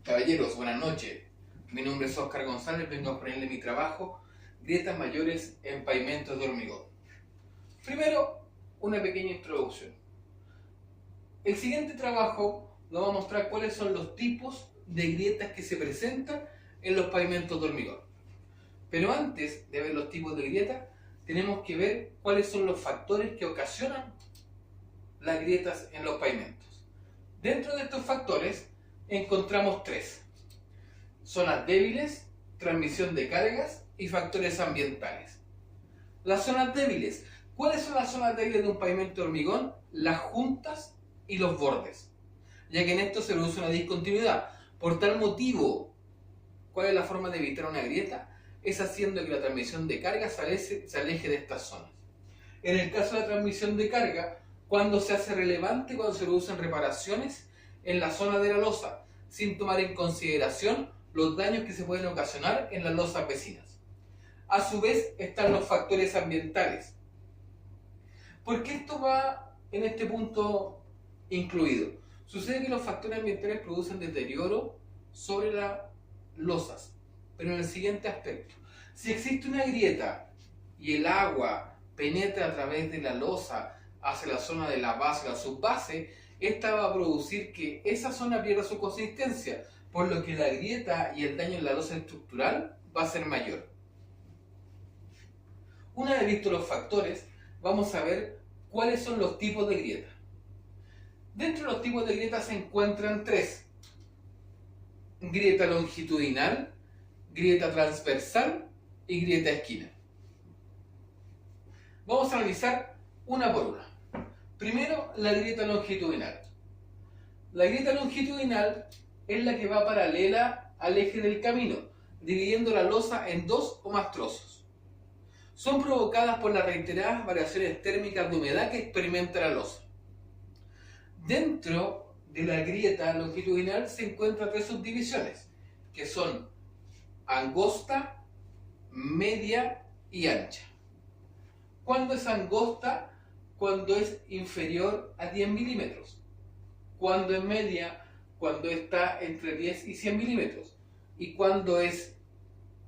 Caballeros, buenas noches. Mi nombre es Oscar González, vengo a ponerle mi trabajo, grietas mayores en pavimentos de hormigón. Primero, una pequeña introducción. El siguiente trabajo nos va a mostrar cuáles son los tipos de grietas que se presentan en los pavimentos de hormigón. Pero antes de ver los tipos de grietas, tenemos que ver cuáles son los factores que ocasionan las grietas en los pavimentos. Dentro de estos factores encontramos tres: zonas débiles, transmisión de cargas y factores ambientales. Las zonas débiles. ¿Cuáles son las zonas débiles de un pavimento de hormigón? Las juntas y los bordes, ya que en esto se produce una discontinuidad. Por tal motivo, ¿cuál es la forma de evitar una grieta? Es haciendo que la transmisión de carga se aleje de estas zonas. En el caso de la transmisión de carga, cuando se hace relevante, cuando se producen reparaciones en la zona de la losa, sin tomar en consideración los daños que se pueden ocasionar en las losas vecinas. A su vez están los factores ambientales. ¿Por qué esto va en este punto incluido? Sucede que los factores ambientales producen deterioro sobre las losas, pero en el siguiente aspecto: si existe una grieta y el agua penetra a través de la losa hacia la zona de la base o la subbase, esta va a producir que esa zona pierda su consistencia, por lo que la grieta y el daño en la losa estructural va a ser mayor. Una vez vistos los factores, vamos a ver cuáles son los tipos de grieta. Dentro de los tipos de grieta se encuentran tres: grieta longitudinal, grieta transversal y grieta esquina. Vamos a analizar una por una. Primero, la grieta longitudinal. La grieta longitudinal es la que va paralela al eje del camino, dividiendo la losa en dos o más trozos. Son provocadas por las reiteradas variaciones térmicas de humedad que experimenta la losa. Dentro de la grieta longitudinal se encuentran tres subdivisiones, que son angosta, media y ancha. ¿Cuándo es angosta? Cuando es inferior a 10 milímetros. Cuando es media, cuando está entre 10 y 100 milímetros. Y cuando es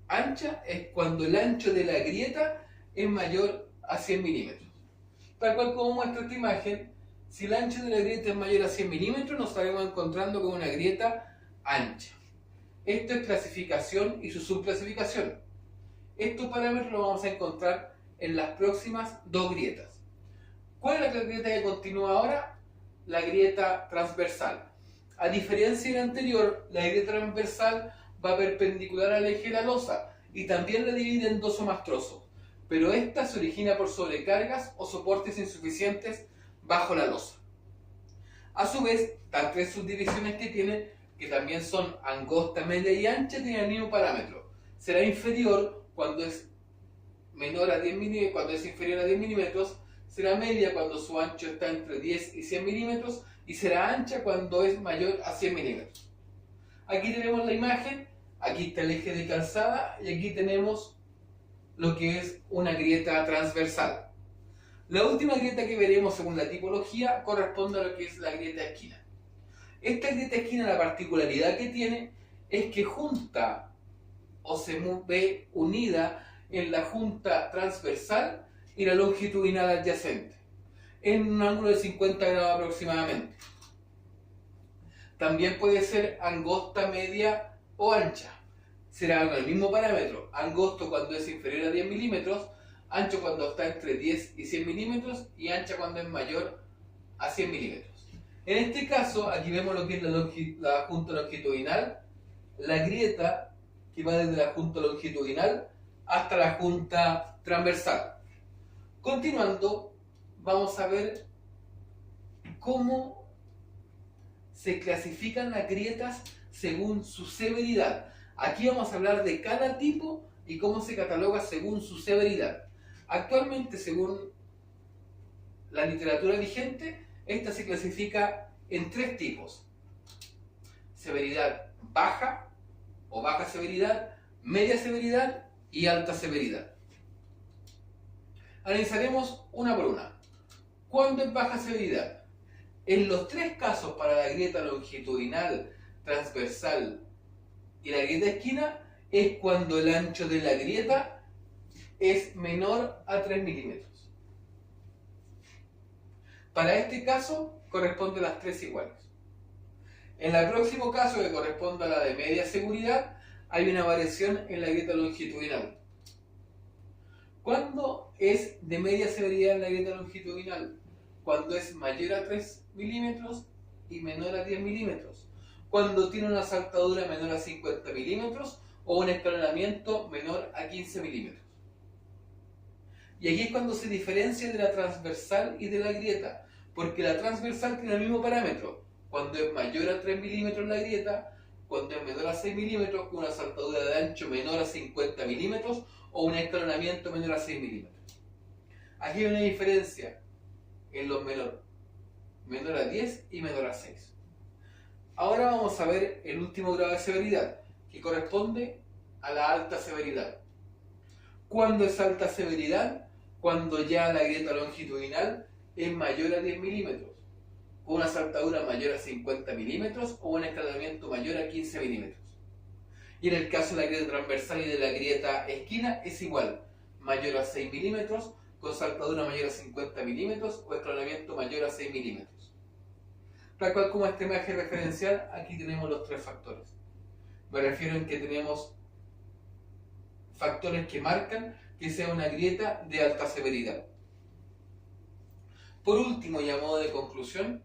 ancha, es cuando el ancho de la grieta es mayor a 100 milímetros. Tal cual como muestra esta imagen, si el ancho de la grieta es mayor a 100 milímetros, nos estaremos encontrando con una grieta ancha. Esto es clasificación y su subclasificación. Estos parámetros los vamos a encontrar en las próximas dos grietas. ¿Cuál es la grieta que continúa ahora? La grieta transversal. A diferencia de la anterior, la grieta transversal va perpendicular al eje de la losa y también la divide en dos o más trozos, pero esta se origina por sobrecargas o soportes insuficientes bajo la losa. A su vez, las tres subdivisiones que tiene, que también son angosta, media y ancha, tienen el mismo parámetro. Será inferior cuando es menor a 10 milímetros, cuando es inferior a 10 milímetros, será media cuando su ancho está entre 10 y 100 milímetros y será ancha cuando es mayor a 100 milímetros. Aquí tenemos la imagen, aquí está el eje de calzada y aquí tenemos lo que es una grieta transversal. La última grieta que veremos según la tipología corresponde a lo que es la grieta esquina. Esta grieta esquina, la particularidad que tiene es que junta o se ve unida en la junta transversal y la longitudinal adyacente, en un ángulo de 50 grados aproximadamente. También puede ser angosta, media o ancha. Será con el mismo parámetro: angosto cuando es inferior a 10 milímetros, ancho cuando está entre 10 y 100 milímetros y ancha cuando es mayor a 100 milímetros. En este caso, aquí vemos lo que es la junta longitudinal, la grieta que va desde la junta longitudinal hasta la junta transversal. Continuando, vamos a ver cómo se clasifican las grietas según su severidad. Aquí vamos a hablar de cada tipo y cómo se cataloga según su severidad. Actualmente, según la literatura vigente, esta se clasifica en tres tipos: severidad baja o baja severidad, media severidad y alta severidad. Analizaremos una por una. ¿Cuándo es baja severidad? En los tres casos para la grieta longitudinal, transversal y la grieta de esquina es cuando el ancho de la grieta es menor a 3 milímetros. Para este caso corresponden las tres iguales. En el próximo caso, que corresponde a la de media seguridad, hay una variación en la grieta longitudinal. ¿Cuándo es de media severidad la grieta longitudinal? Cuando es mayor a 3 milímetros y menor a 10 milímetros. Cuando tiene una saltadura menor a 50 milímetros o un escalonamiento menor a 15 milímetros. Y aquí es cuando se diferencia de la transversal y de la grieta, porque la transversal tiene el mismo parámetro. Cuando es mayor a 3 milímetros la grieta, cuando es menor a 6 milímetros, con una saltadura de ancho menor a 50 milímetros o un escalonamiento menor a 6 milímetros. Aquí hay una diferencia en los menor a 10 y menor a 6. Ahora vamos a ver el último grado de severidad, que corresponde a la alta severidad. ¿Cuándo es alta severidad? Cuando ya la grieta longitudinal es mayor a 10 milímetros, con una saltadura mayor a 50 milímetros o un escalonamiento mayor a 15 milímetros. Y en el caso de la grieta transversal y de la grieta esquina es igual, mayor a 6 milímetros, con saltadura mayor a 50 milímetros o escalonamiento mayor a 6 milímetros. Tal cual como este imagen referencial, aquí tenemos los tres factores. Me refiero en que tenemos factores que marcan que sea una grieta de alta severidad. Por último, y a modo de conclusión,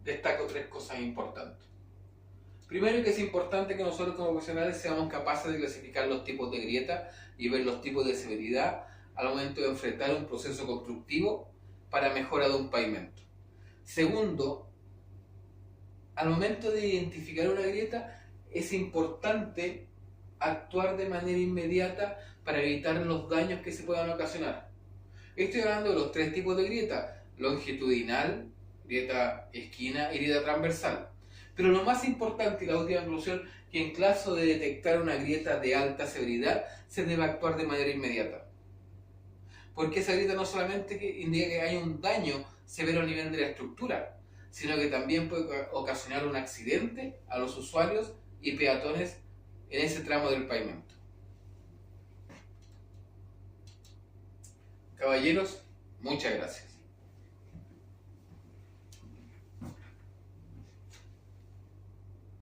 destaco tres cosas importantes. Primero, que es importante que nosotros como profesionales seamos capaces de clasificar los tipos de grieta y ver los tipos de severidad al momento de enfrentar un proceso constructivo para mejora de un pavimento. Segundo, al momento de identificar una grieta es importante actuar de manera inmediata para evitar los daños que se puedan ocasionar. Estoy hablando de los tres tipos de grieta: longitudinal, grieta esquina y grieta transversal. Pero lo más importante y la última conclusión, que en caso de detectar una grieta de alta severidad se debe actuar de manera inmediata. Porque esa grieta no solamente indica que hay un daño severo a nivel de la estructura, sino que también puede ocasionar un accidente a los usuarios y peatones en ese tramo del pavimento. Caballeros, muchas gracias.